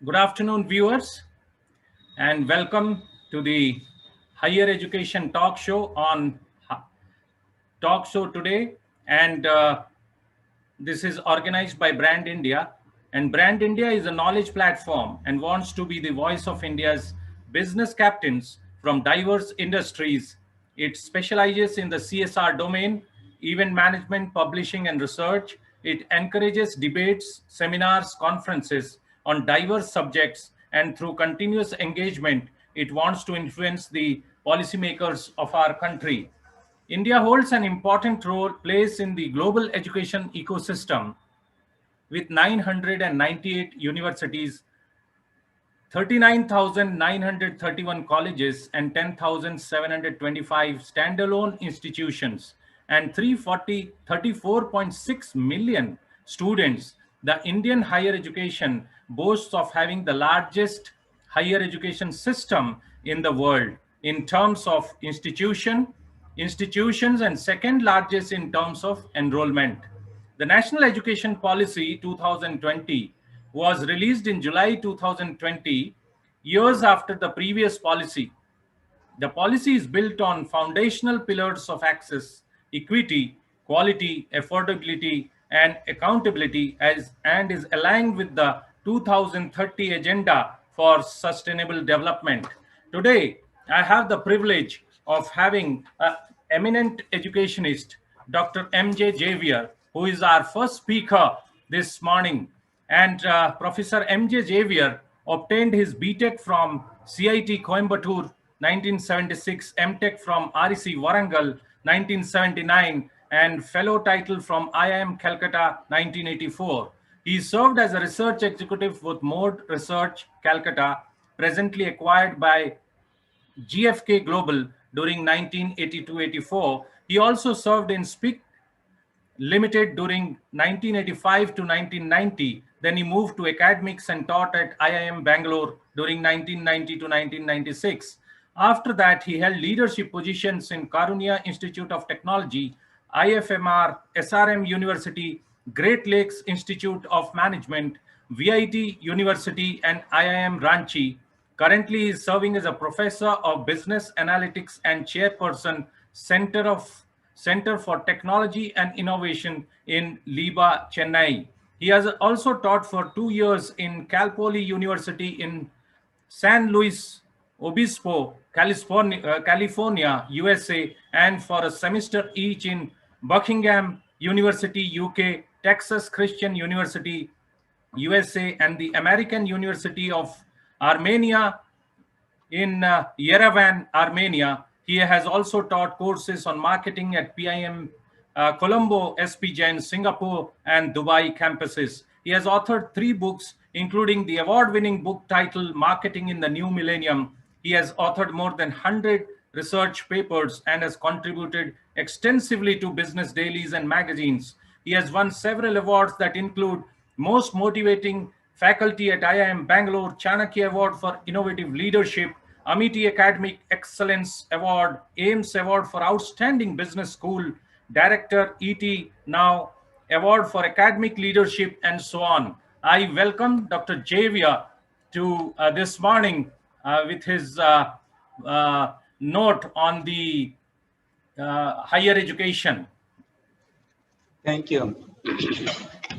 Good afternoon, viewers, and welcome to the Higher Education Talk Show on Talk Show today. And This is organized by Brand India. And Brand India is a knowledge platform and wants to be the voice of India's business captains from diverse industries. It specializes in the CSR domain, event management, publishing, and research. It encourages debates, seminars, conferences on diverse subjects, and through continuous engagement, it wants to influence the policymakers of our country. India holds an important role place in the global education ecosystem with 998 universities, 39,931 colleges, and 10,725 standalone institutions, and 34.6 million students. The Indian higher education boasts of having the largest higher education system in the world in terms of institutions, and second largest in terms of enrollment. The National Education Policy 2020 was released in July 2020, years after the previous policy. The policy is built on foundational pillars of access, equity, quality, affordability, and accountability and is aligned with the 2030 Agenda for Sustainable Development. Today, I have the privilege of having an eminent educationist, Dr. M.J. Javier, who is our first speaker this morning. And Professor M.J. Javier obtained his BTech from CIT Coimbatore 1976, MTech from REC Warangal 1979, and fellow title from IIM Calcutta 1984. He served as a research executive with Mode Research Calcutta, presently acquired by GFK Global during 1982-84. He also served in SPIC Limited during 1985 to 1990. Then he moved to academics and taught at IIM Bangalore during 1990 to 1996. After that, he held leadership positions in Karunya Institute of Technology, IFMR, SRM University, Great Lakes Institute of Management, VIT University, and IIM Ranchi. Currently, he is serving as a professor of business analytics and chairperson, Center for Technology and Innovation in Liba, Chennai. He has also taught for 2 years in Cal Poly University in San Luis Obispo, California, USA, and for a semester each in Buckingham University, UK, Texas Christian University, USA, and the American University of Armenia in Yerevan, Armenia. He has also taught courses on marketing at PIM Colombo, SP Jain, Singapore, and Dubai campuses. He has authored 3 books, including the award-winning book titled Marketing in the New Millennium. He has authored more than 100 research papers and has contributed extensively to business dailies and magazines. He has won several awards that include Most Motivating Faculty at IIM Bangalore, Chanakya Award for Innovative Leadership, Amity Academic Excellence Award, Ames Award for Outstanding Business School, Director ET Now Award for Academic Leadership, and so on. I welcome Dr. Javier to this morning with his note on the higher education. Thank you.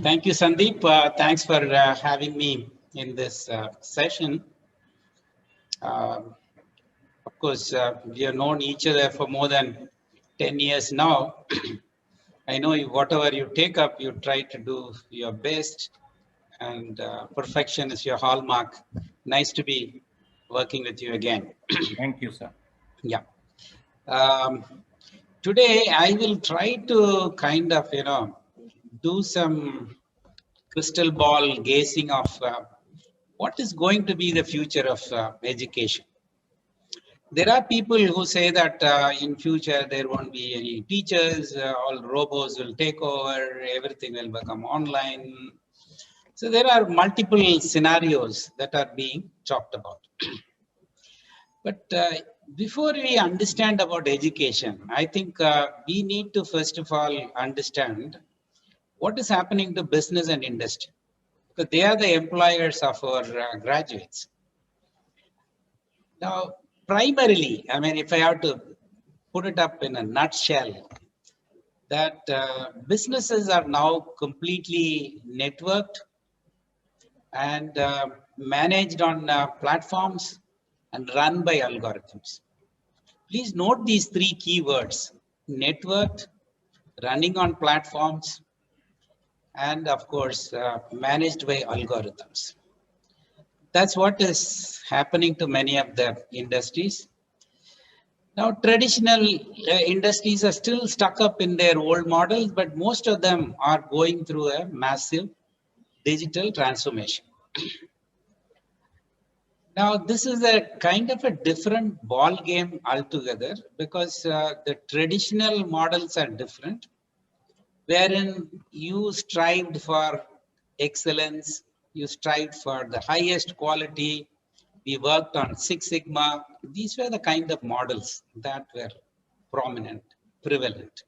Thank you, Sandeep. Thanks for having me in this session. Of course, we have known each other for more than 10 years now. I know whatever you take up, you try to do your best, and perfection is your hallmark. Nice to be working with you again. Thank you, sir. Yeah. Today, I will try to kind of, do some crystal ball gazing of what is going to be the future of education. There are people who say that in future there won't be any teachers, all robots will take over, everything will become online. So there are multiple scenarios that are being talked about. But before we understand about education, I think we need to first of all understand what is happening to business and industry. because they are the employers of our graduates. Now, primarily, I mean, if I have to put it up in a nutshell, that businesses are now completely networked and managed on platforms and run by algorithms. Please note these three keywords: networked, running on platforms, and of course, managed by algorithms. That's what is happening to many of the industries. Now, traditional industries are still stuck up in their old models, but most of them are going through a massive digital transformation. Now, this is a kind of a different ball game altogether, because the traditional models are different, wherein you strived for excellence, you strived for the highest quality. We worked on Six Sigma. These were the kind of models that were prominent, prevalent.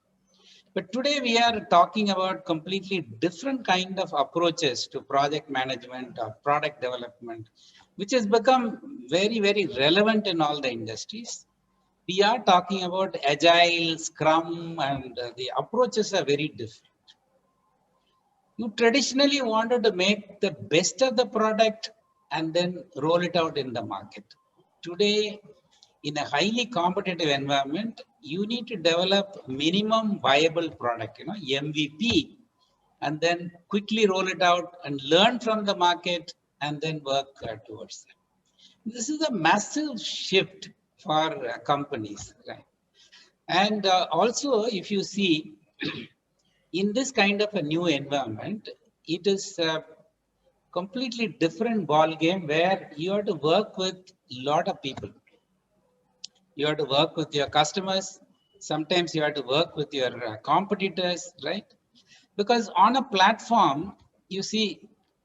But today we are talking about completely different kind of approaches to project management or product development, which has become very, very relevant in all the industries. We are talking about agile, scrum, and the approaches are very different. You traditionally wanted to make the best of the product and then roll it out in the market. Today, in a highly competitive environment, you need to develop minimum viable product, MVP, and then quickly roll it out and learn from the market and then work towards that. This is a massive shift for companies, right? And also, if you see, in this kind of a new environment, it is a completely different ball game where you have to work with a lot of people. You have to work with your customers. Sometimes you have to work with your competitors, right? Because on a platform, you see,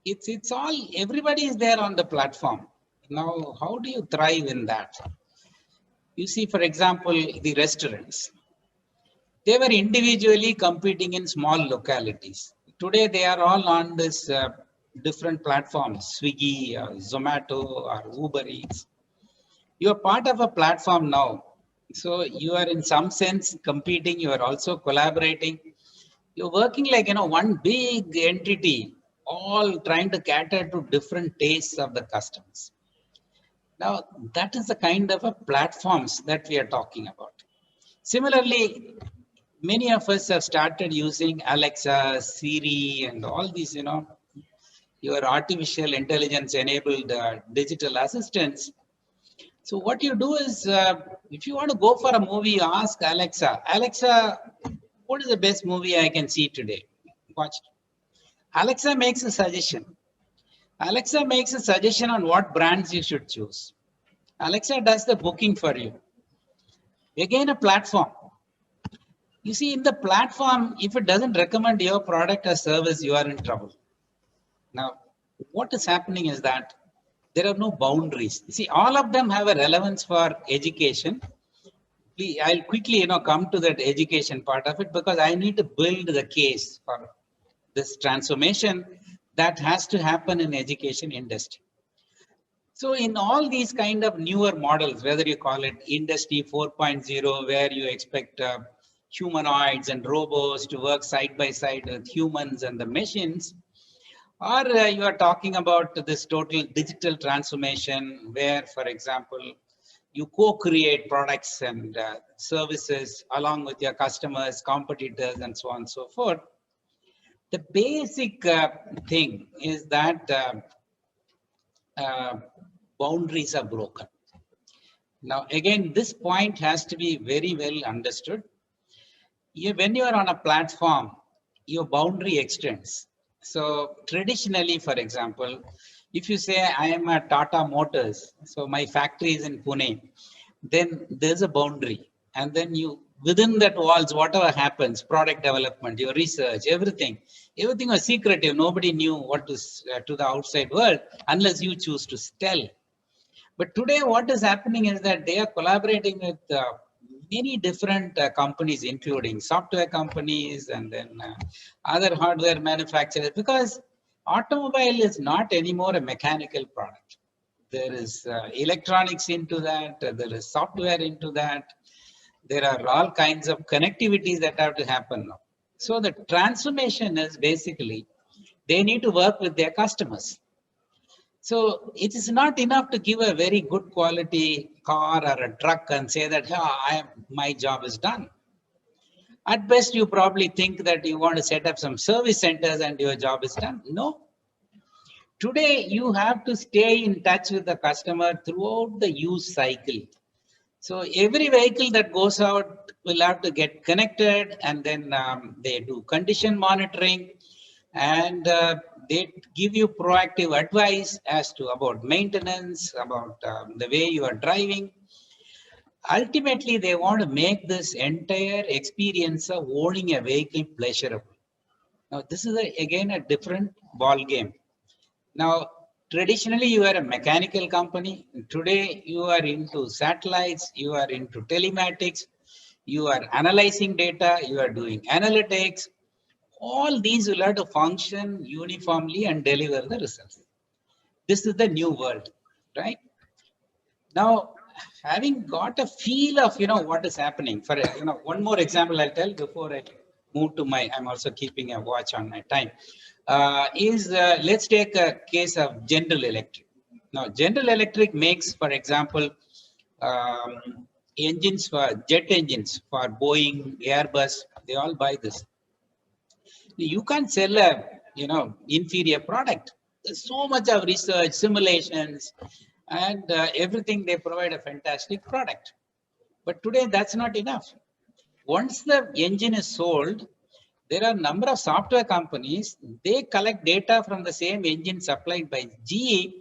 it's all, everybody is there on the platform. Now, how do you thrive in that? You see, for example, the restaurants. They were individually competing in small localities. Today, they are all on this different platforms, Swiggy, Zomato, or Uber Eats. You are part of a platform now. So you are in some sense competing, you are also collaborating. You're working like, one big entity, all trying to cater to different tastes of the customers. Now, that is the kind of a platforms that we are talking about. Similarly, many of us have started using Alexa, Siri, and all these, your artificial intelligence enabled digital assistants. So what you do is, if you want to go for a movie, you ask Alexa, Alexa, what is the best movie I can see today? Watch. Alexa makes a suggestion. Alexa makes a suggestion on what brands you should choose. Alexa does the booking for you. Again, a platform. You see, in the platform, if it doesn't recommend your product or service, you are in trouble. Now, what is happening is that there are no boundaries. You see, all of them have a relevance for education. I'll quickly, come to that education part of it, because I need to build the case for this transformation that has to happen in education industry. So in all these kind of newer models, whether you call it industry 4.0, where you expect humanoids and robots to work side by side with humans and the machines, or you are talking about this total digital transformation where, for example, you co-create products and services along with your customers, competitors, and so on and so forth. The basic thing is that boundaries are broken. Now, again, this point has to be very well understood. When you are on a platform, your boundary extends. So traditionally, for example, if you say I am a Tata Motors, so my factory is in Pune, then there's a boundary. And then you, within that walls, whatever happens, product development, your research, everything was secretive. Nobody knew what to the outside world unless you choose to tell. But today what is happening is that they are collaborating with many different companies, including software companies and then other hardware manufacturers, because automobile is not anymore a mechanical product. There is electronics into that, there is software into that. There are all kinds of connectivities that have to happen now. So the transformation is basically, they need to work with their customers. So it is not enough to give a very good quality car or a truck and say that, my job is done. At best, you probably think that you want to set up some service centers and your job is done. No. Today, you have to stay in touch with the customer throughout the use cycle. So every vehicle that goes out will have to get connected, and then they do condition monitoring, and they give you proactive advice as to about maintenance, about the way you are driving. Ultimately, they want to make this entire experience of owning a vehicle pleasurable. Now, this is again a different ball game. Now, traditionally, you are a mechanical company. Today, you are into satellites, you are into telematics, you are analyzing data, you are doing analytics. All these will have to function uniformly and deliver the results. This is the new world, right? Now, having got a feel of, what is happening, for, one more example I'll tell before I move to I'm also keeping a watch on my time. Let's take a case of General Electric. Now, General Electric makes, for example, jet engines for Boeing, Airbus. They all buy this. You can't sell a inferior product. There's so much of research, simulations, and everything. They provide a fantastic product. But today, that's not enough. Once the engine is sold, there are a number of software companies, they collect data from the same engine supplied by GE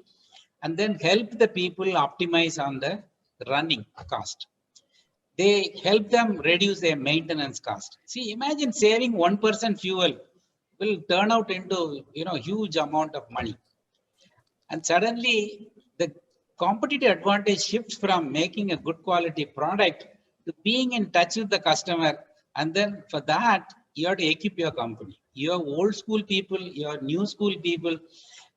and then help the people optimize on the running cost. They help them reduce their maintenance cost. See, imagine saving 1% fuel will turn out into huge amount of money. And suddenly the competitive advantage shifts from making a good quality product to being in touch with the customer. And then for that, you have to equip your company. You have old school people, you have new school people.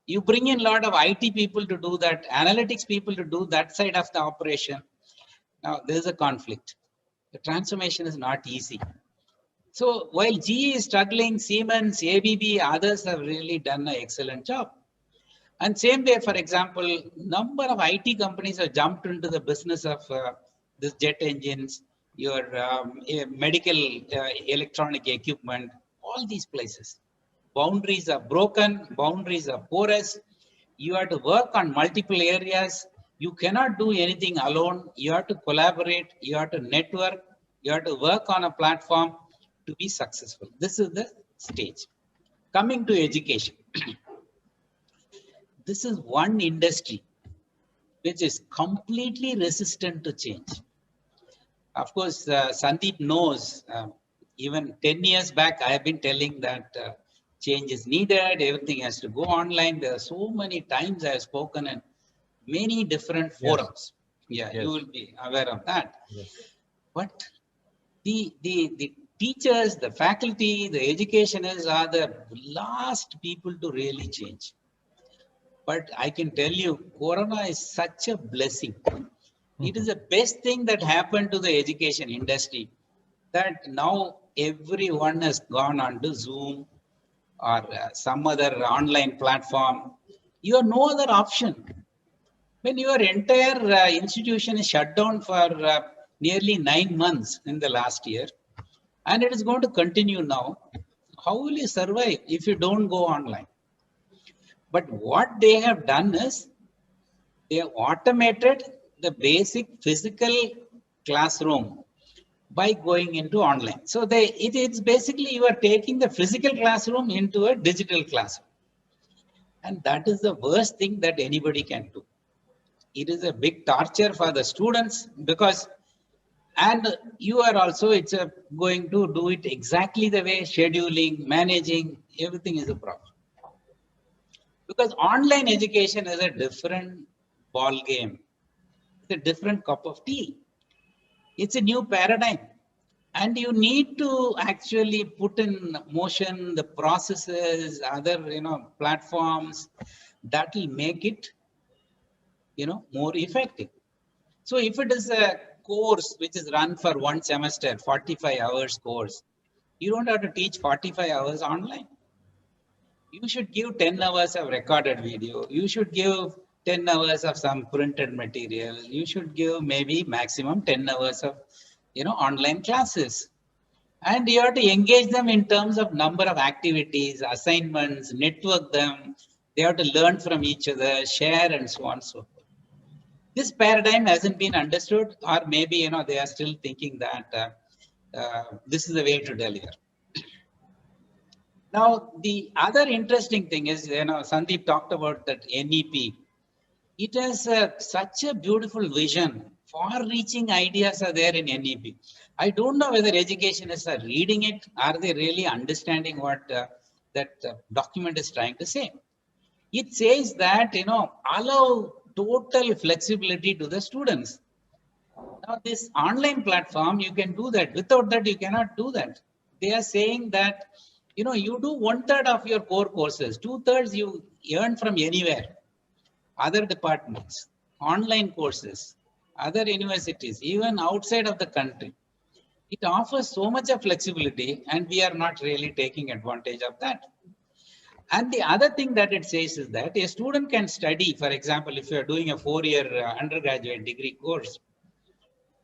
You bring in a lot of IT people to do that, analytics people to do that side of the operation. Now, there's a conflict. The transformation is not easy. So while GE is struggling, Siemens, ABB, others have really done an excellent job. And same way, for example, number of IT companies have jumped into the business of this jet engines, your medical electronic equipment, all these places. Boundaries are broken, boundaries are porous. You have to work on multiple areas. You cannot do anything alone. You have to collaborate, you have to network, you have to work on a platform to be successful. This is the stage. Coming to education. This is one industry which is completely resistant to change. Of course, Sandeep knows, even 10 years back, I have been telling that change is needed, everything has to go online. There are so many times I have spoken in many different forums. Yes. You will be aware of that. Yes. But the teachers, the faculty, the educationists are the last people to really change. But I can tell you, Corona is such a blessing. It is the best thing that happened to the education industry, that now everyone has gone on to Zoom or some other online platform. You have no other option. When your entire institution is shut down for nearly 9 months in the last year, and it is going to continue now, how will you survive if you don't go online? But what they have done is, they have automated the basic physical classroom by going into online. So it's basically you are taking the physical classroom into a digital classroom. And that is the worst thing that anybody can do. It is a big torture for the students because, and you are also, going to do it exactly the way, scheduling, managing, everything is a problem. Because online education is a different ball game. It's a different cup of tea. It's a new paradigm. And you need to actually put in motion the processes, other, platforms that will make it, more effective. So if it is a course which is run for one semester, 45 hours course, you don't have to teach 45 hours online. You should give 10 hours of recorded video. You should give 10 hours of some printed material. You should give maybe maximum 10 hours of, online classes. And you have to engage them in terms of number of activities, assignments, network them. They have to learn from each other, share, and so on and so forth. This paradigm hasn't been understood, or maybe, they are still thinking that this is the way to deliver. Now, the other interesting thing is, Sandeep talked about that NEP. It has such a beautiful vision. Far-reaching ideas are there in NEP. I don't know whether educationists are reading it. Are they really understanding what that document is trying to say? It says that, allow total flexibility to the students. Now, this online platform, you can do that. Without that, you cannot do that. They are saying that, you do 1/3 of your core courses, 2/3 you earn from anywhere, other departments, online courses, other universities, even outside of the country. It offers so much of flexibility, and we are not really taking advantage of that. And the other thing that it says is that a student can study, for example, if you're doing a 4-year undergraduate degree course,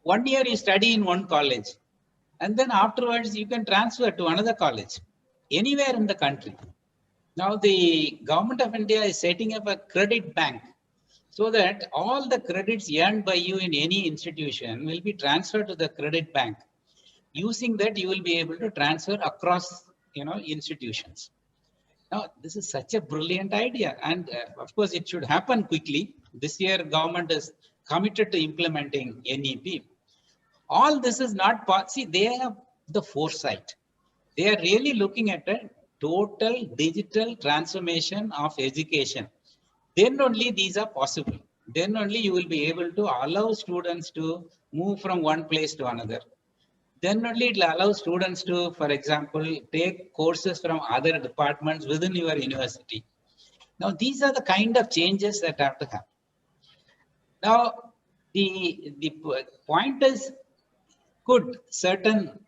1 year you study in one college, and then afterwards you can transfer to another college, anywhere in the country. Now the government of India is setting up a credit bank so that all the credits earned by you in any institution will be transferred to the credit bank. Using that, you will be able to transfer across, institutions. Now, this is such a brilliant idea. And of course, it should happen quickly. This year, government is committed to implementing NEP. All this is not possible. See, they have the foresight. They are really looking at a total digital transformation of education. Then only these are possible. Then only you will be able to allow students to move from one place to another. Then only it will allow students to, for example, take courses from other departments within your university. Now, these are the kind of changes that have to happen. Now, the point is, could certain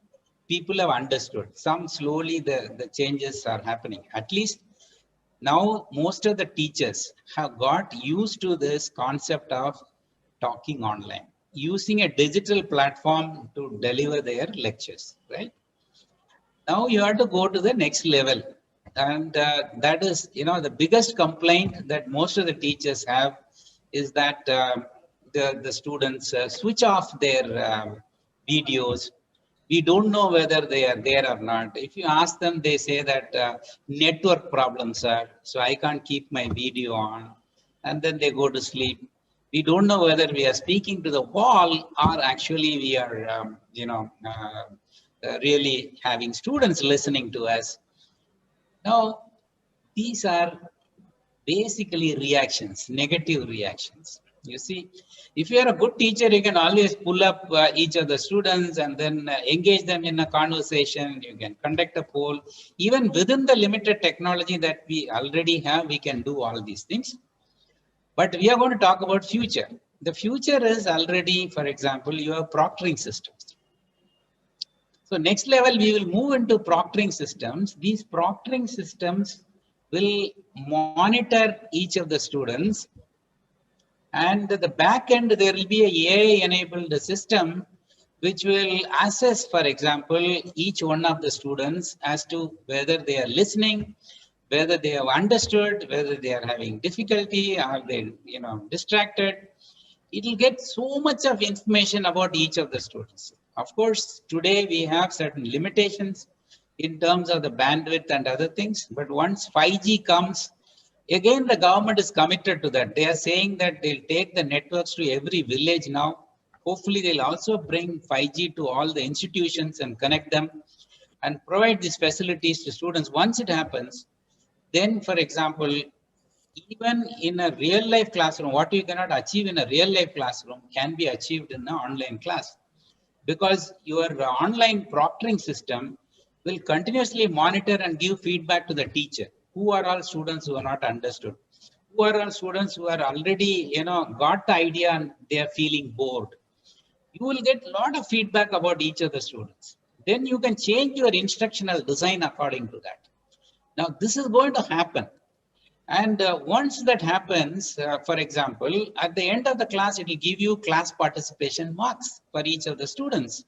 people have understood? Some slowly the changes are happening. At least now, most of the teachers have got used to this concept of talking online, using a digital platform to deliver their lectures, right? Now you have to go to the next level. And that is, the biggest complaint that most of the teachers have is that the students switch off their videos. We don't know whether they are there or not. If you ask them, they say that network problems are, so I can't keep my video on. And then they go to sleep. We don't know whether we are speaking to the wall or actually we are, really having students listening to us. Now, these are basically reactions, negative reactions. You see, if you are a good teacher, you can always pull up each of the students and then engage them in a conversation. You can conduct a poll. Even within the limited technology that we already have, we can do all these things. But we are going to talk about future. The future is already, for example, your proctoring systems. So next level, we will move into proctoring systems. These proctoring systems will monitor each of the students. And at the back end, there will be a AI-enabled system which will assess, for example, each one of the students as to whether they are listening, whether they have understood, whether they are having difficulty, are they, distracted. It will get so much of information about each of the students. Of course, today we have certain limitations in terms of the bandwidth and other things. But once 5G comes, again, the government is committed to that. They are saying that they'll take the networks to every village now. Hopefully, they'll also bring 5G to all the institutions and connect them and provide these facilities to students. Once it happens, then, for example, even in a real life classroom, what you cannot achieve in a real life classroom can be achieved in an online class. because your online proctoring system will continuously monitor and give feedback to the teacher. Who are all students who are not understood? Who are all students who are already, got the idea and they are feeling bored? You will get a lot of feedback about each of the students. Then you can change your instructional design according to that. Now, this is going to happen. And once that happens, for example, at the end of the class, it will give you class participation marks for each of the students.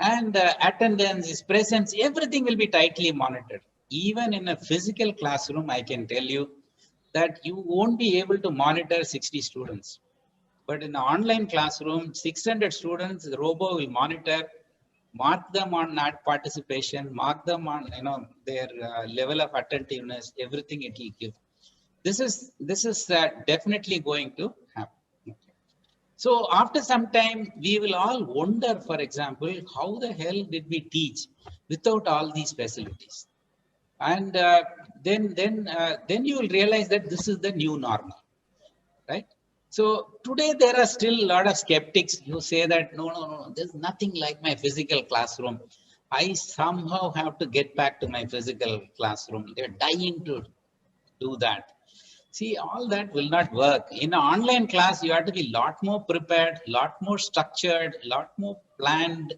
And attendance, presence, everything will be tightly monitored. Even in a physical classroom, I can tell you that you won't be able to monitor 60 students. But in the online classroom, 600 students, the robot will monitor, mark them on not participation, mark them on their level of attentiveness, everything it will give. This is definitely going to happen. Okay. So after some time, we will all wonder, for example, how the hell did we teach without all these facilities? And then you will realize that this is the new normal, right? So today there are still a lot of skeptics who say that no, there's nothing like my physical classroom. I somehow have to get back to my physical classroom. They're dying to do that. See, all that will not work. In an online class, you have to be a lot more prepared, lot more structured, lot more planned.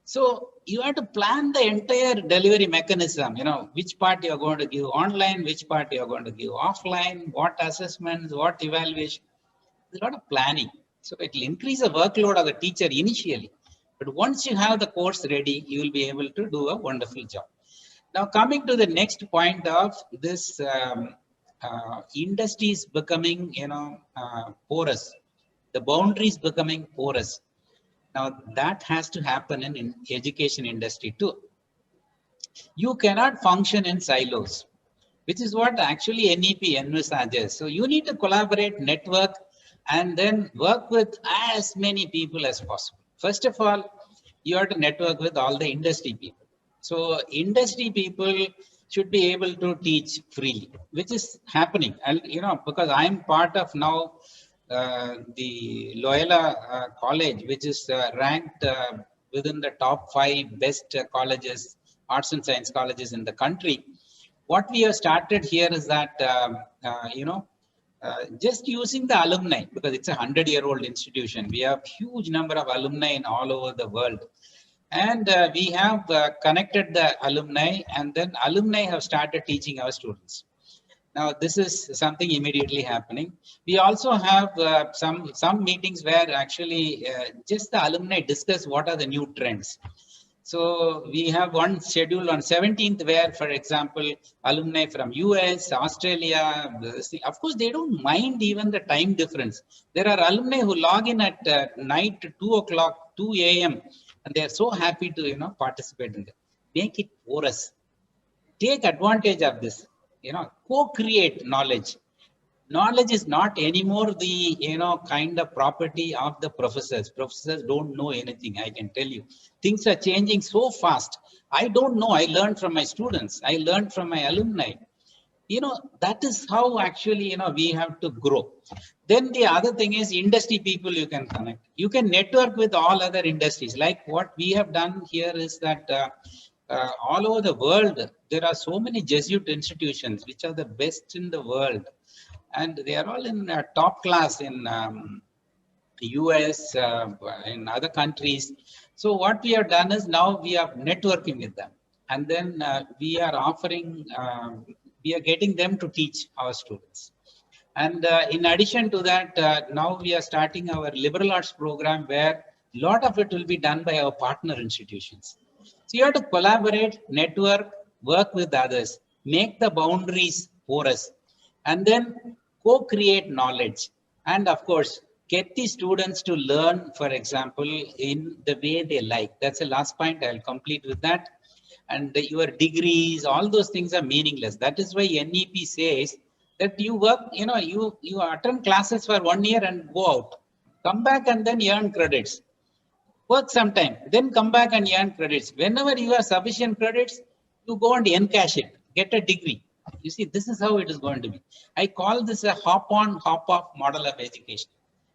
So you have to plan the entire delivery mechanism, which part you're going to give online, which part you're going to give offline, what assessments, what evaluation. There's a lot of planning. So it will increase the workload of the teacher initially. But once you have the course ready, you will be able to do a wonderful job. Now, coming to the next point of this industries becoming, porous, the boundaries becoming porous. Now, that has to happen in education industry too. You cannot function in silos, which is what actually NEP envisages. So you need to collaborate, network, and then work with as many people as possible. First of all, you have to network with all the industry people. So industry people should be able to teach freely, which is happening. And because I'm part of now the Loyola College, which is ranked within the top 5 best colleges, arts and science colleges in the country. What we have started here is that just using the alumni, because it's a 100-year-old institution. We have huge number of alumni in all over the world. And we have connected the alumni, and then alumni have started teaching our students. Now, this is something immediately happening. We also have some meetings where actually just the alumni discuss what are the new trends. So we have one schedule on 17th where, for example, alumni from US, Australia, of course, they don't mind even the time difference. There are alumni who log in at night 2 a.m. and they are so happy to participate in it. Make it porous. Take advantage of this. Co-create knowledge. Knowledge is not anymore the kind of property of the professors. Professors don't know anything. I can tell you, things are changing so fast. I don't know. I learned from my students. I learned from my alumni. That is how actually we have to grow. Then the other thing is industry people you can connect. You can network with all other industries. Like what we have done here is that all over the world there are so many Jesuit institutions which are the best in the world. And they are all in top class in US, in other countries. So what we have done is now we are networking with them. And then we are offering, we are getting them to teach our students. And in addition to that, now we are starting our liberal arts program where a lot of it will be done by our partner institutions. So you have to collaborate, network, work with others, make the boundaries porous, and then co-create knowledge. And of course, get the students to learn, for example, in the way they like. That's the last point. I'll complete with that. And your degrees, all those things are meaningless. That is why NEP says that you work, you attend classes for 1 year and go out. Come back and then earn credits. Work sometime, then come back and earn credits. Whenever you have sufficient credits, you go and encash it, get a degree. You see, this is how it is going to be. I call this a hop-on, hop-off model of education.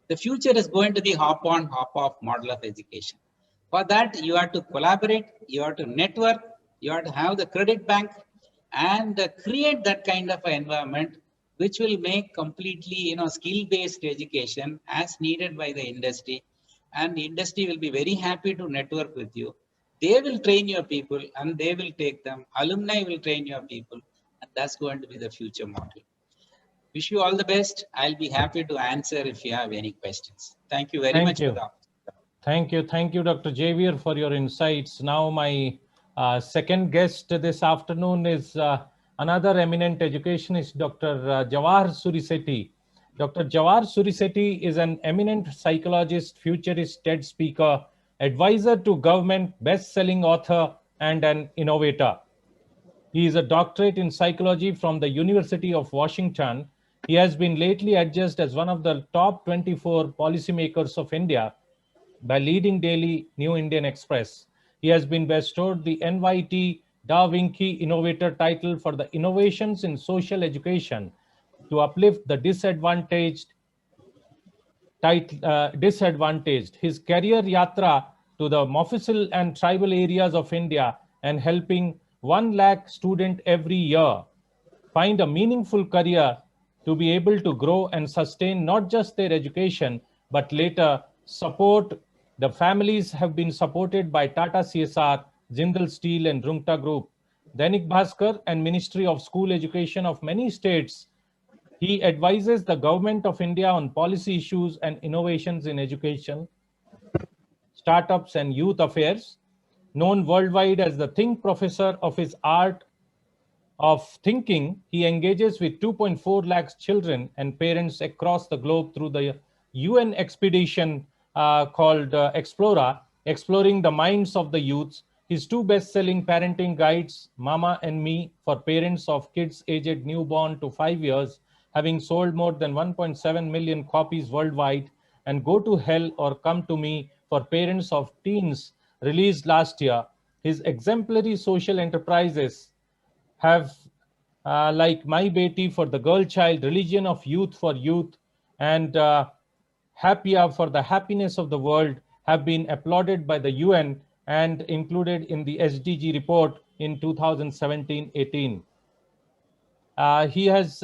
The future is going to be hop-on, hop-off model of education. For that, you have to collaborate, you have to network, you have to have the credit bank, and create that kind of an environment which will make completely, skill-based education as needed by the industry. And the industry will be very happy to network with you. They will train your people and they will take them. Alumni will train your people, and that's going to be the future model. Wish you all the best. I'll be happy to answer if you have any questions. Thank you very Thank much for you. the opportunity. Thank you, Dr. Javier, for your insights. Now, my second guest this afternoon is another eminent educationist, Dr. Jawahar Surisetti. Dr. Jawahar Surisetti is an eminent psychologist, futurist, TED speaker, advisor to government, best-selling author, and an innovator. He is a doctorate in psychology from the University of Washington. He has been lately adjudged as one of the top 24 policymakers of India by leading daily New Indian Express. He has been bestowed the NYT Da Vinci Innovator title for the innovations in social education to uplift the disadvantaged. His career yatra to the Mofussil and tribal areas of India and helping 1 lakh student every year find a meaningful career to be able to grow and sustain not just their education, but later support. The families have been supported by Tata CSR, Jindal Steel and Rungta Group, Dainik Bhaskar and Ministry of School Education of many states. He advises the Government of India on policy issues and innovations in education, startups and youth affairs. Known worldwide as the Think Professor of his art of thinking, he engages with 2.4 lakhs children and parents across the globe through the UN expedition called Explora, exploring the minds of the youths. His two best-selling parenting guides, Mama and Me, for parents of kids aged newborn to 5 years, having sold more than 1.7 million copies worldwide, and Go to Hell or Come to Me for parents of teens, released last year. His exemplary social enterprises have like My Beti for the girl child, Religion of Youth for youth, and Happia for the happiness of the world have been applauded by the UN and included in the SDG report in 2017-18. He has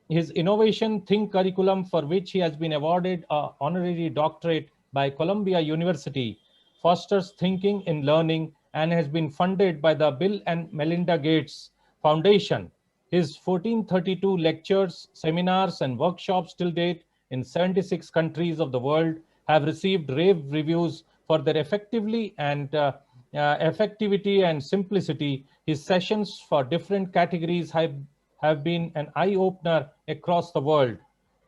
his innovation think curriculum, for which he has been awarded an honorary doctorate by Columbia University, fosters thinking in learning and has been funded by the Bill and Melinda Gates Foundation. His 1432 lectures, seminars, and workshops till date in 76 countries of the world have received rave reviews for their effectivity and simplicity. His sessions for different categories have been an eye-opener across the world.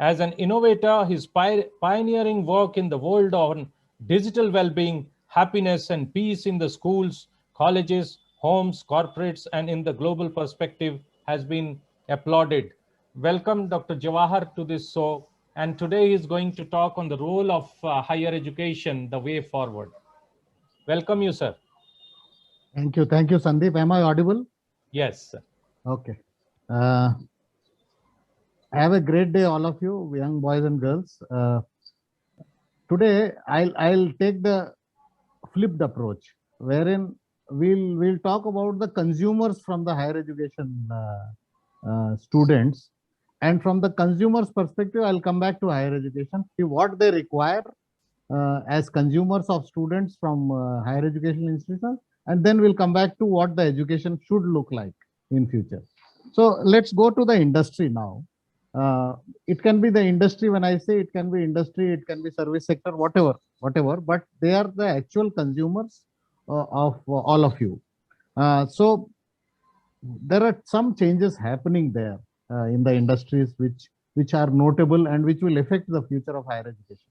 As an innovator, his pioneering work in the world on digital well-being, happiness, and peace in the schools, colleges, homes, corporates, and in the global perspective has been applauded. Welcome, Dr. Jawahar, to this show. And today he is going to talk on the role of higher education, the way forward. Welcome you, sir. Thank you, Sandeep. Am I audible? Yes. Okay. Have a great day, all of you, young boys and girls. Today, I'll take the flipped approach, wherein we'll talk about the consumers from the higher education students, and from the consumers' perspective, I'll come back to higher education, see what they require as consumers of students from higher education institutions, and then we'll come back to what the education should look like in future. So let's go to the industry now. It can be the industry. When I say it can be industry, it can be service sector, whatever, but they are the actual consumers of all of you. So there are some changes happening there in the industries which are notable and which will affect the future of higher education.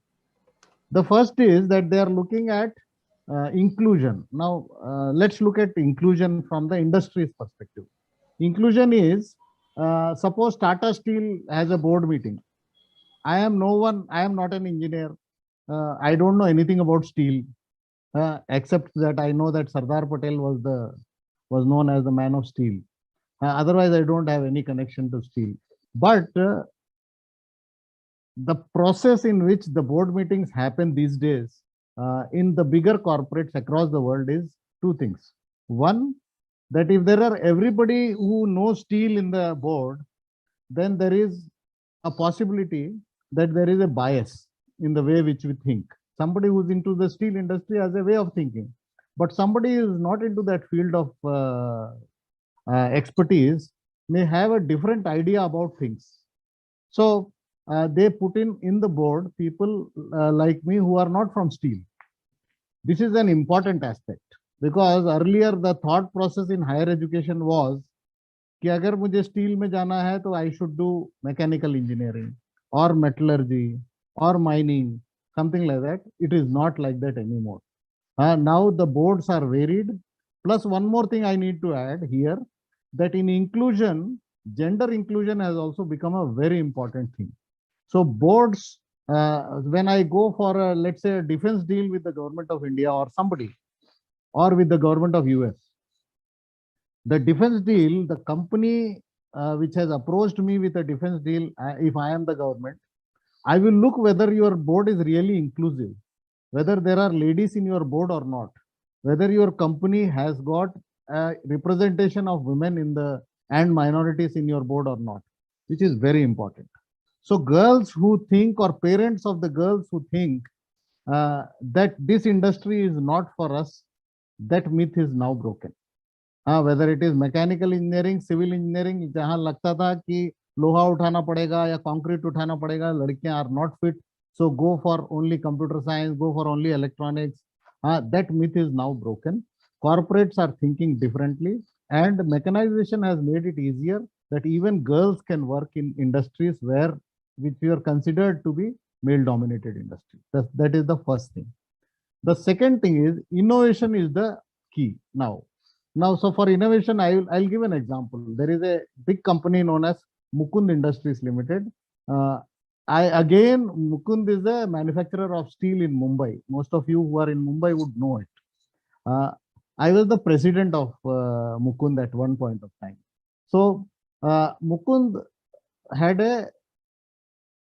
The first is that they are looking at inclusion. Now, let's look at inclusion from the industry's perspective. Inclusion is, suppose Tata Steel has a board meeting. I am not an engineer. I don't know anything about steel, except that I know that Sardar Patel was known as the man of steel. Otherwise, I don't have any connection to steel. But the process in which the board meetings happen these days in the bigger corporates across the world is two things. One, that if there are everybody who knows steel in the board, then there is a possibility that there is a bias in the way which we think. Somebody who's into the steel industry has a way of thinking, but somebody who is not into that field of expertise may have a different idea about things. So they put in the board people like me who are not from steel. This is an important aspect because earlier the thought process in higher education was कि अगर मुझे steel में जाना है तो I should do mechanical engineering और metallurgy और mining something like that. It is not like that anymore. Now the boards are varied. Plus one more thing I need to add here, that in inclusion, gender inclusion has also become a very important thing. So boards, when I go for a, let's say a defense deal with the government of India or somebody, or with the government of US, the defense deal, the company which has approached me with a defense deal, if I am the government, I will look whether your board is really inclusive, whether there are ladies in your board or not, whether your company has got a representation of women in the and minorities in your board or not, which is very important. So girls who think, or parents of the girls who think that this industry is not for us, that myth is now broken. Whether it is mechanical engineering, civil engineering, जहां लगता था कि लोहा उठाना पड़ेगा या concrete उठाना पड़ेगा, लड़कियां are not fit, so go for only computer science, go for only electronics. That myth is now broken. Corporates are thinking differently, and mechanization has made it easier that even girls can work in industries which were considered to be male-dominated industries. That is the first thing. The second thing is innovation is the key now. So for innovation, I'll give an example. There is a big company known as Mukund Industries Limited. Mukund is a manufacturer of steel in Mumbai. Most of you who are in Mumbai would know it. I was the president of Mukund at one point of time. So Mukund had a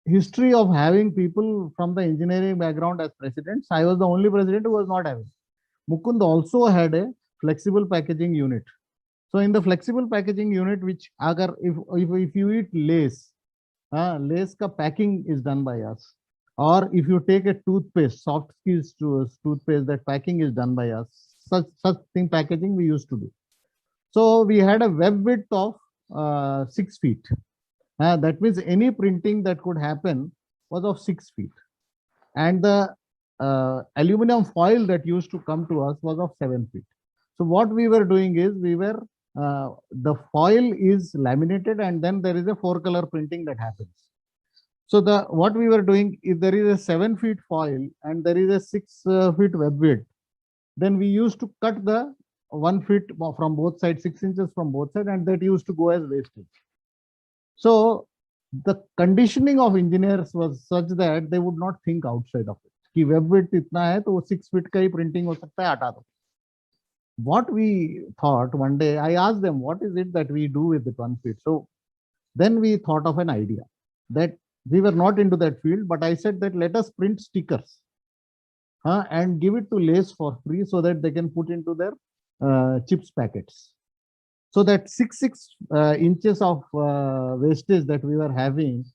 history of having people from the engineering background as presidents. I was the only president who was not having. Mukund also had a flexible packaging unit. So in the flexible packaging unit, which if you eat lace, lace ka packing is done by us. Or if you take a toothpaste, soft skills toothpaste, that packing is done by us. Such thing packaging we used to do. So we had a web width of 6 feet. That means any printing that could happen was of 6 feet. And the aluminum foil that used to come to us was of 7 feet. So what we were doing is the foil is laminated and then there is a 4-color printing that happens. So what we were doing, if there is a 7 feet foil and there is a 6 feet web width, then we used to cut the 1 feet from both sides, 6 inches from both sides, and that used to go as wastage. So the conditioning of engineers was such that they would not think outside of it. कि web width इतना है तो 6 feet का ही printing हो सकता है, हटा दो. What we thought one day, I asked them, what is it that we do with the 1 feet? So then we thought of an idea that we were not into that field, but I said that let us print stickers and give it to Lace for free so that they can put into their chips packets. So that 6 inches of wastage that we were having,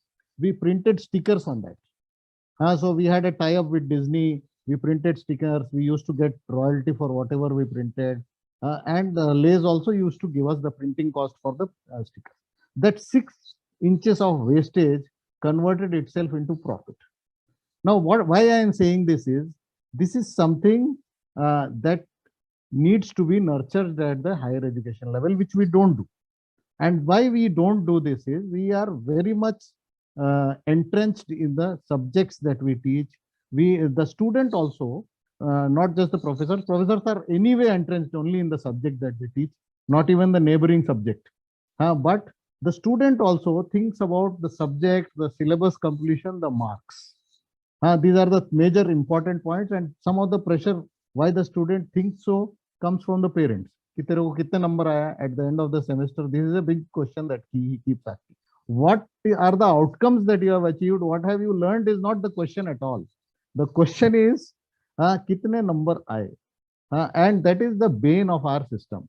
we printed stickers on that. So we had a tie-up with Disney. We printed stickers. We used to get royalty for whatever we printed. And Lays also used to give us the printing cost for the stickers. That 6 inches of wastage converted itself into profit. Now, why I am saying this is something that needs to be nurtured at the higher education level, which we don't do. And why we don't do this is we are very much entrenched in the subjects that we teach. The student also, not just the professors. Professors are anyway entrenched only in the subject that they teach, not even the neighboring subject. But the student also thinks about the subject, the syllabus completion, the marks. These are the major important points, and some of the pressure why the student thinks so comes from the parents. कि तेरे को कितने number आया at the end of the semester? This is a big question that he keeps asking. What are the outcomes that you have achieved? What have you learned is not the question at all. The question is कितने number आए. And that is the bane of our system.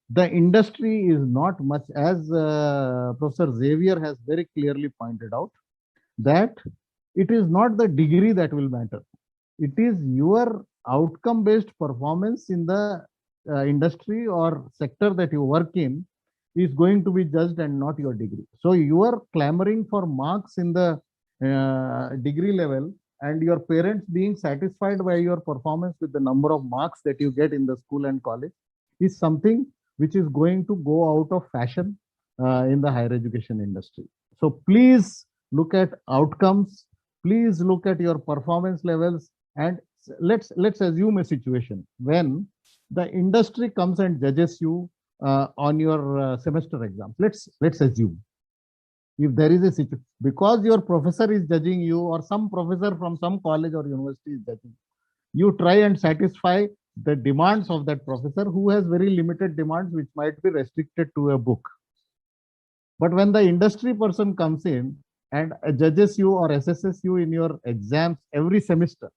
The industry is not much, as Professor Xavier has very clearly pointed out, that it is not the degree that will matter. It is your outcome based performance in the industry or sector that you work in is going to be judged and not your degree. So you are clamoring for marks in the degree level, and your parents being satisfied by your performance with the number of marks that you get in the school and college is something which is going to go out of fashion in the higher education industry. So please look at outcomes, please look at your performance levels, and let's assume a situation when the industry comes and judges you on your semester exams. Let's assume if there is a situation because your professor is judging you, or some professor from some college or university is judging you, try and satisfy the demands of that professor who has very limited demands which might be restricted to a book. But when the industry person comes in and judges you or assesses you in your exams every semester,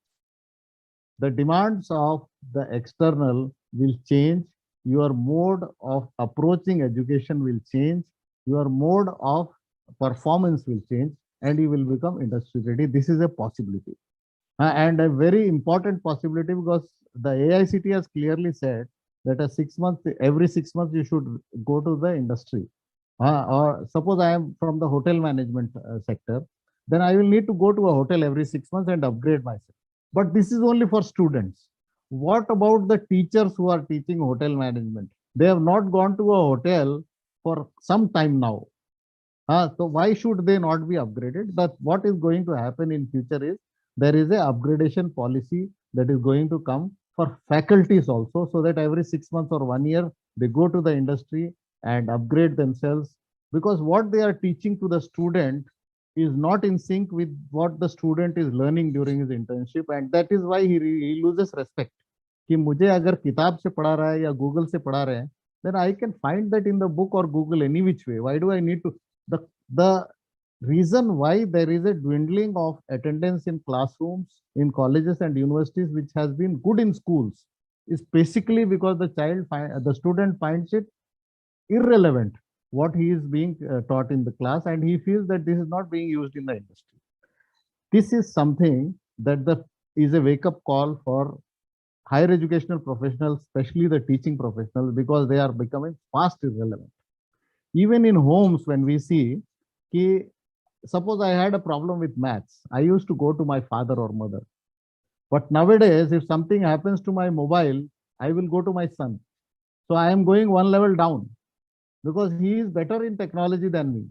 the demands of the external will change, your mode of approaching education will change, your mode of performance will change, and you will become industry ready. This is a possibility. And a very important possibility, because the AICT has clearly said that every 6 months you should go to the industry. Or suppose I am from the hotel management sector, then I will need to go to a hotel every 6 months and upgrade myself. But this is only for students. What about the teachers who are teaching hotel management? They have not gone to a hotel for some time now. So why should they not be upgraded? But what is going to happen in future is there is a upgradation policy that is going to come for faculties also, so that every 6 months or 1 year they go to the industry and upgrade themselves, because what they are teaching to the student is not in sync with what the student is learning during his internship, and that is why he loses respect. कि मुझे अगर किताब से पढ़ा रहा है या Google से पढ़ा रहे हैं, then I can find that in the book or Google any which way. Why do I need to? The reason why there is a dwindling of attendance in classrooms, in colleges and universities, which has been good in schools, is basically because the student finds it irrelevant what he is being taught in the class, and he feels that this is not being used in the industry. This is something that is a wake-up call for higher educational professionals, especially the teaching professionals, because they are becoming fast irrelevant. Even in homes, when we see, suppose I had a problem with maths, I used to go to my father or mother. But nowadays, if something happens to my mobile, I will go to my son. So I am going one level down because he is better in technology than me.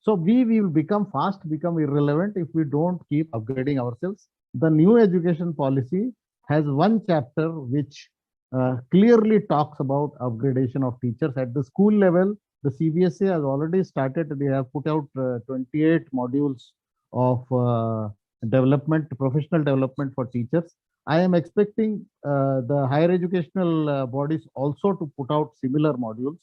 So we will become irrelevant if we don't keep upgrading ourselves. The new education policy has one chapter which clearly talks about upgradation of teachers at the school level. The CBSE has already started. They have put out 28 modules of professional development for teachers. I am expecting the higher educational bodies also to put out similar modules,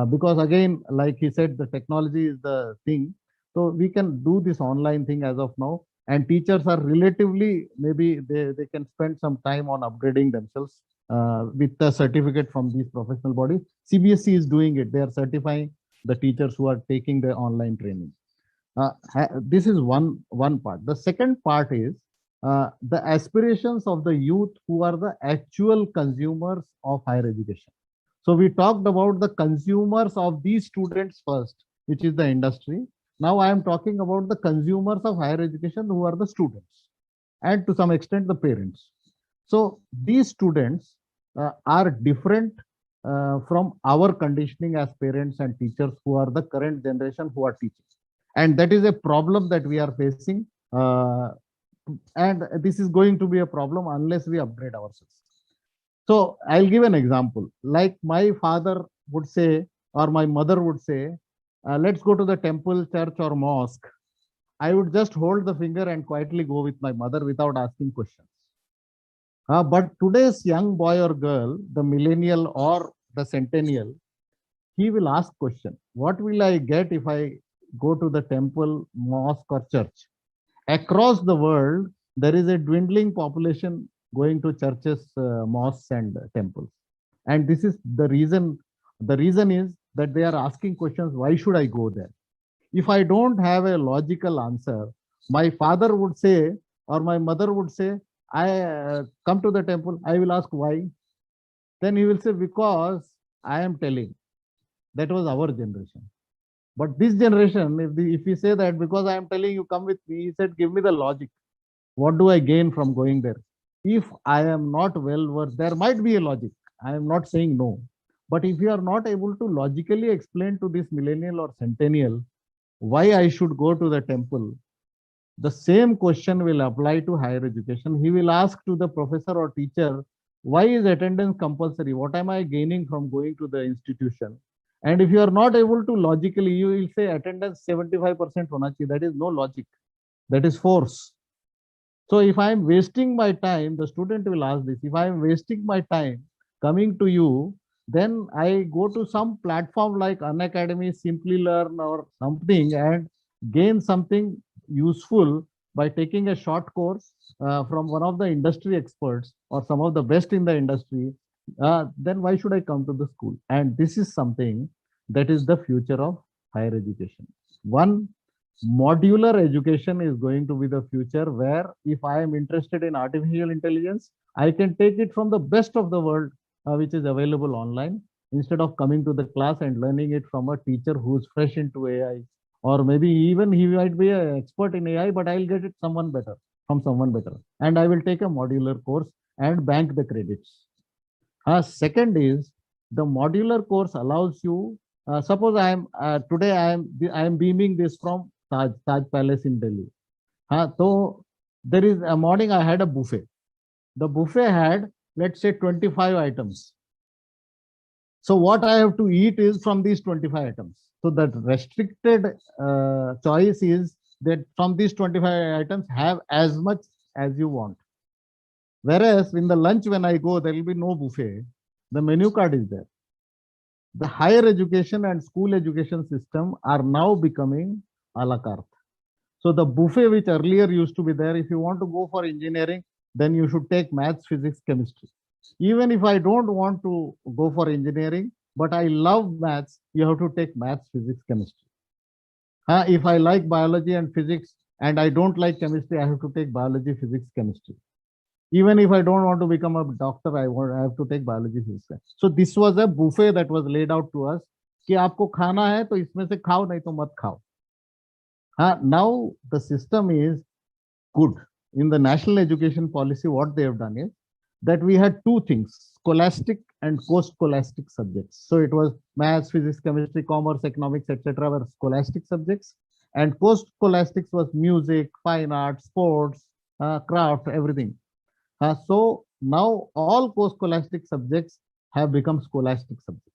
because again, like he said, the technology is the thing. So we can do this online thing as of now, and teachers are relatively, maybe they can spend some time on upgrading themselves with a certificate from these professional bodies. CBSE is doing it. They are certifying the teachers who are taking the online training. This is one part. The second part is the aspirations of the youth who are the actual consumers of higher education. So we talked about the consumers of these students first, which is the industry. Now I am talking about the consumers of higher education who are the students, and to some extent the parents. So these students are different from our conditioning as parents and teachers who are the current generation who are teaching. And that is a problem that we are facing. And this is going to be a problem unless we upgrade ourselves. So I'll give an example. Like my father would say, or my mother would say, let's go to the temple, church, or mosque. I would just hold the finger and quietly go with my mother without asking questions. But today's young boy or girl, the millennial or the centennial, he will ask question. What will I get if I go to the temple, mosque, or church? Across the world, there is a dwindling population going to churches, mosques and temples. And this is the reason. The reason is that they are asking questions, why should I go there? If I don't have a logical answer, my father would say, or my mother would say, I come to the temple, I will ask why. Then he will say, because I am telling. That was our generation. But this generation, if we say that because I am telling you, come with me, he said, give me the logic. What do I gain from going there? If I am not well versed, there might be a logic. I am not saying no. But if you are not able to logically explain to this millennial or centennial why I should go to the temple, the same question will apply to higher education. He will ask to the professor or teacher, why is attendance compulsory? What am I gaining from going to the institution? And if you are not able to logically, you will say attendance 75% hona chahiye. That is no logic. That is force. So if I am wasting my time, the student will ask this. If I am wasting my time coming to you, then I go to some platform like Unacademy, Simply Learn or something and gain something useful by taking a short course from one of the industry experts or some of the best in the industry. Then why should I come to the school? And this is something that is the future of higher education. One, modular education is going to be the future, where if I am interested in artificial intelligence, I can take it from the best of the world, which is available online, instead of coming to the class and learning it from a teacher who's fresh into AI, or maybe even he might be an expert in AI, but I'll get it someone better from someone better, and I will take a modular course and bank the credits. Second is, the modular course allows you, suppose I am today I am beaming this from Taj Palace in Delhi. So there is a morning I had a buffet. The buffet had, let's say, 25 items. So what I have to eat is from these 25 items. So that restricted choice is that from these 25 items, have as much as you want. Whereas in the lunch, when I go, there will be no buffet. The menu card is there. The higher education and school education system are now becoming a la carte. So the buffet which earlier used to be there, if you want to go for engineering, then you should take maths, physics, chemistry. Even if I don't want to go for engineering, but I love maths, you have to take maths, physics, chemistry. If I like biology and physics and I don't like chemistry, I have to take biology, physics, chemistry. Even if I don't want to become a doctor, I have to take biology, physics. So this was a buffet that was laid out to us कि आपको खाना है तो इसमें से खाओ, नहीं तो मत खाओ. Now the system is good. In the national education policy, what they have done is that we had two things, scholastic and post-scholastic subjects. So it was maths, physics, chemistry, commerce, economics, etc. were scholastic subjects, and post-scholastics was music, fine arts, sports, craft, everything. So now all post-scholastic subjects have become scholastic subjects.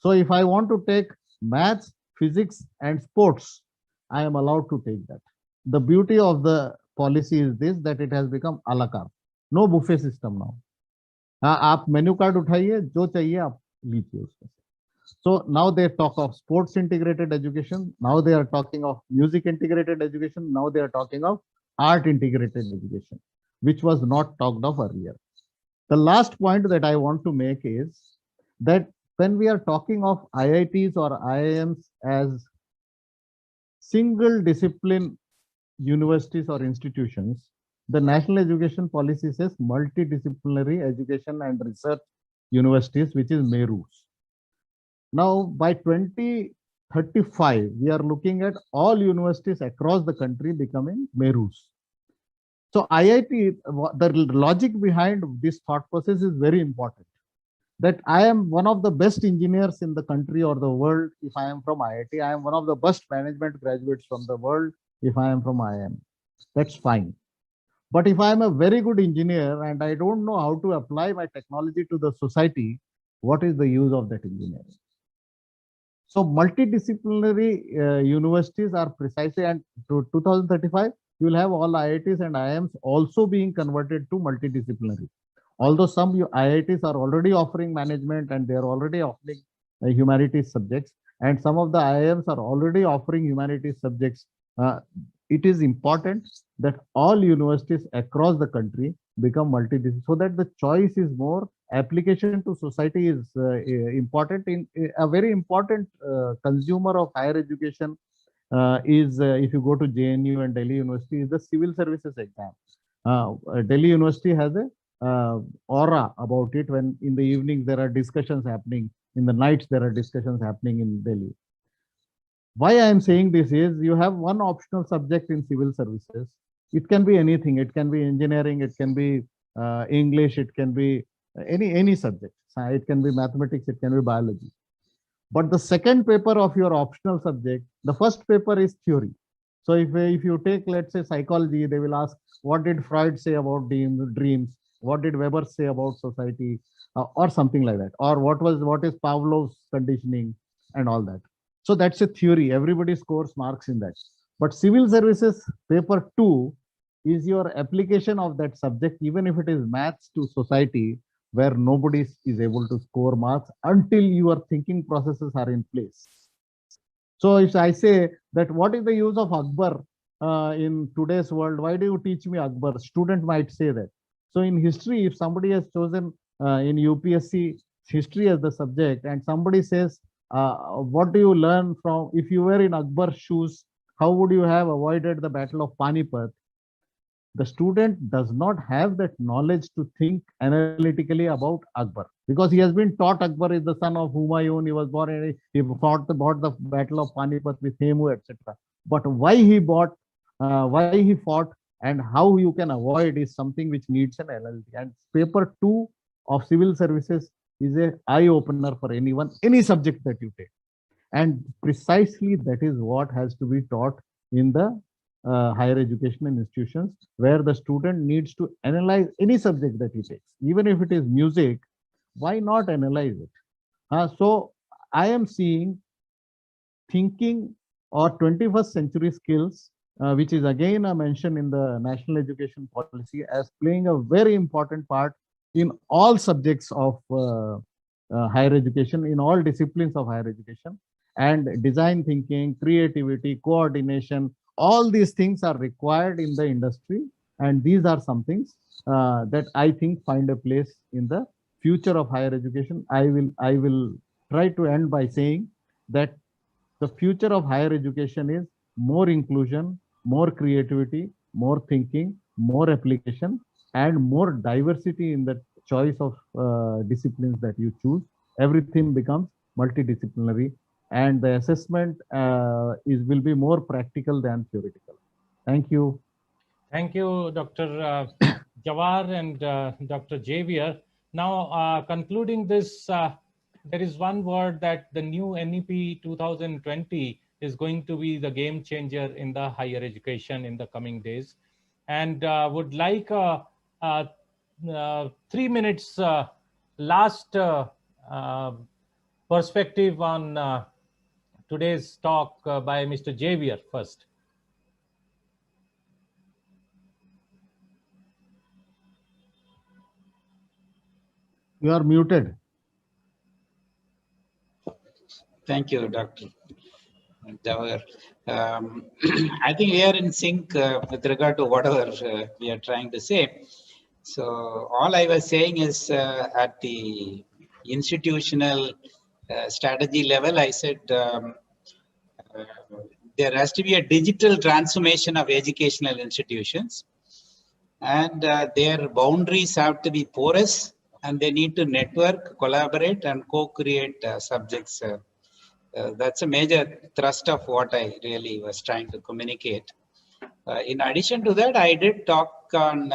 So if I want to take maths, physics, and sports, I am allowed to take that. The beauty of the policy is this, that it has become a la carte. No buffet system now. आप menu card उठाइए, जो चाहिए आप लीजिए उसमें. So now they talk of sports integrated education. Now they are talking of music integrated education. Now they are talking of art integrated education, which was not talked of earlier. The last point that I want to make is that when we are talking of IITs or IIMs as single discipline universities or institutions, the National Education Policy says multidisciplinary education and research universities, which is MERUs. Now, by 2035, we are looking at all universities across the country becoming MERUs. So IIT, the logic behind this thought process is very important. That I am one of the best engineers in the country or the world if I am from IIT. I am one of the best management graduates from the world if I am from IIM. That's fine. But if I am a very good engineer and I don't know how to apply my technology to the society, what is the use of that engineering? So multidisciplinary universities are precisely, and to 2035, you will have all IITs and IIMs also being converted to multidisciplinary. Although some IITs are already offering management and they are already offering humanities subjects, and some of the IIMs are already offering humanities subjects, it is important that all universities across the country become multidisciplinary, so that the choice is more. Application to society is important. In a very important consumer of higher education is if you go to JNU and Delhi University, is the civil services exam. Delhi University has a aura about it. When in the evenings there are discussions happening, in the nights there are discussions happening in Delhi. Why I am saying this is, you have one optional subject in civil services. It can be anything. It can be engineering. It can be English. It can be any subject. It can be mathematics. It can be biology. But the second paper of your optional subject, the first paper is theory. So if you take, let's say, psychology, they will ask, what did Freud say about dreams? What did Weber say about society? Or something like that. Or what is Pavlov's conditioning and all that. So that's a theory. Everybody scores marks in that. But civil services paper 2 is your application of that subject, even if it is maths to society, where nobody is able to score marks until your thinking processes are in place. So if I say that, what is the use of Akbar in today's world? Why do you teach me Akbar? Student might say that. So in history, if somebody has chosen in UPSC history as the subject, and somebody says, what do you learn from, if you were in Akbar's shoes, how would you have avoided the Battle of Panipat? The student does not have that knowledge to think analytically about Akbar, because he has been taught Akbar is the son of Humayun. He was born in, he fought the Battle of Panipat with Hemu, etc. But why he fought, and how you can avoid is something which needs an analysis. And paper 2 of civil services is a eye opener for anyone, any subject that you take. And precisely that is what has to be taught in the higher education institutions, where the student needs to analyze any subject that he takes. Even if it is music, why not analyze it? So I am seeing thinking or 21st century skills, which is again a mention in the national education policy, as playing a very important part in all subjects of higher education, in all disciplines of higher education. And design thinking, creativity, coordination, all these things are required in the industry. And these are some things that I think find a place in the future of higher education. I will try to end by saying that the future of higher education is more inclusion, more creativity, more thinking, more application, and more diversity in the choice of disciplines that you choose. Everything becomes multidisciplinary, and the assessment will be more practical than theoretical. Thank you. Thank you, Dr. Jawar and Dr. Javier. Now, concluding this, there is one word that the new NEP 2020 is going to be the game changer in the higher education in the coming days. And would like 3 minutes last perspective on today's talk by Mr. Javier first. You are muted. Thank you, Dr. Jawar. I think we are in sync with regard to whatever we are trying to say. So all I was saying is at the institutional strategy level, I said there has to be a digital transformation of educational institutions, and their boundaries have to be porous, and they need to network, collaborate, and co-create subjects. That's a major thrust of what I really was trying to communicate. In addition to that, I did talk on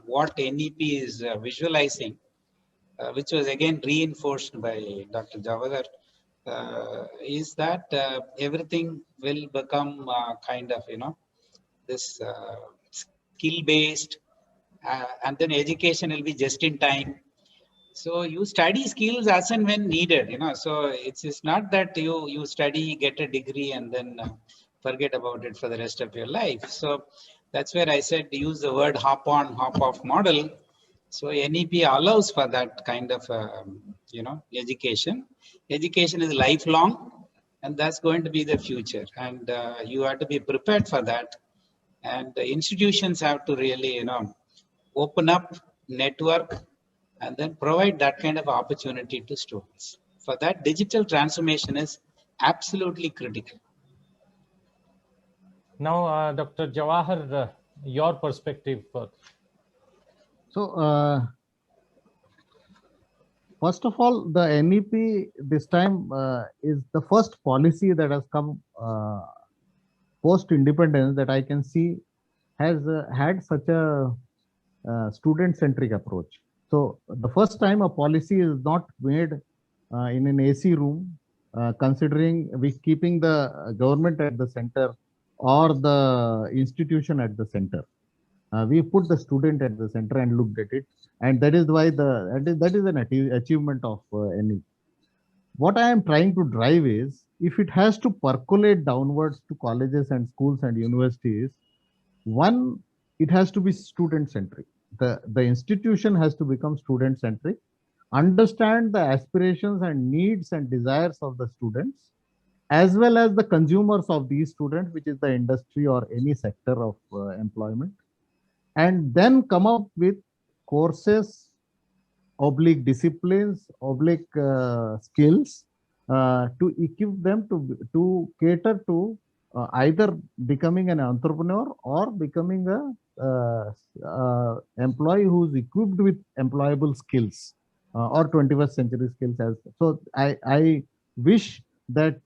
what NEP is visualizing, which was again reinforced by Dr. Jawar, is that everything will become kind of, this skill-based, and then education will be just in time. So you study skills as and when needed, so it's not that you study, get a degree, and then forget about it for the rest of your life. So that's where I said use the word hop on, hop off model. So NEP allows for that kind of, education. Education is lifelong, and that's going to be the future. And you have to be prepared for that. And the institutions have to really, open up network, and then provide that kind of opportunity to students. For that, digital transformation is absolutely critical. Now, Dr. Jawahar, your perspective. So, first of all, the NEP this time is the first policy that has come post-independence that I can see has had such a student-centric approach. So the first time a policy is not made in an AC room, considering keeping the government at the center or the institution at the center. We put the student at the center and looked at it, and that is why that is an achievement of NEP. What I am trying to drive is, if it has to percolate downwards to colleges and schools and universities, one, it has to be student centric. The institution has to become student centric, understand the aspirations and needs and desires of the students, as well as the consumers of these students, which is the industry or any sector of employment, and then come up with courses, oblique disciplines, oblique skills to equip them to cater to either becoming an entrepreneur or becoming a employee who's equipped with employable skills or 21st century skills. So I wish that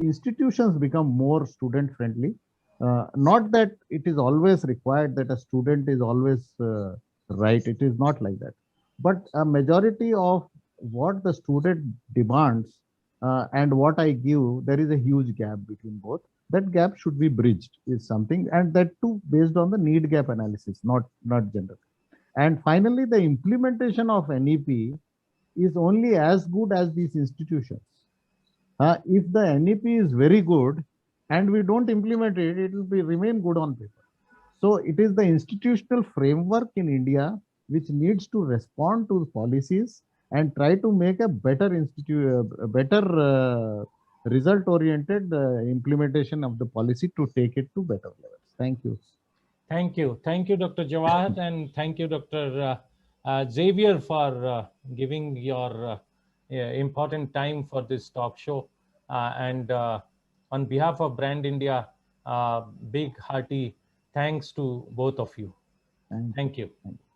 institutions become more student friendly. Not that it is always required that a student is always right. It is not like that. But a majority of what the student demands and what I give, there is a huge gap between both. That gap should be bridged is something, and that too based on the need gap analysis, not gender. And finally, the implementation of NEP is only as good as these institutions. If the NEP is very good and we don't implement it, it will remain good on paper. So it is the institutional framework in India which needs to respond to the policies and try to make a better result-oriented mimplementation of the policy to take it to better levels. Thank you. Thank you. Thank you, Dr. Jawahar, and thank you, Dr. Xavier, for giving your important time for this talk show. And on behalf of Brand India, big hearty thanks to both of you. Thank you. Thank you.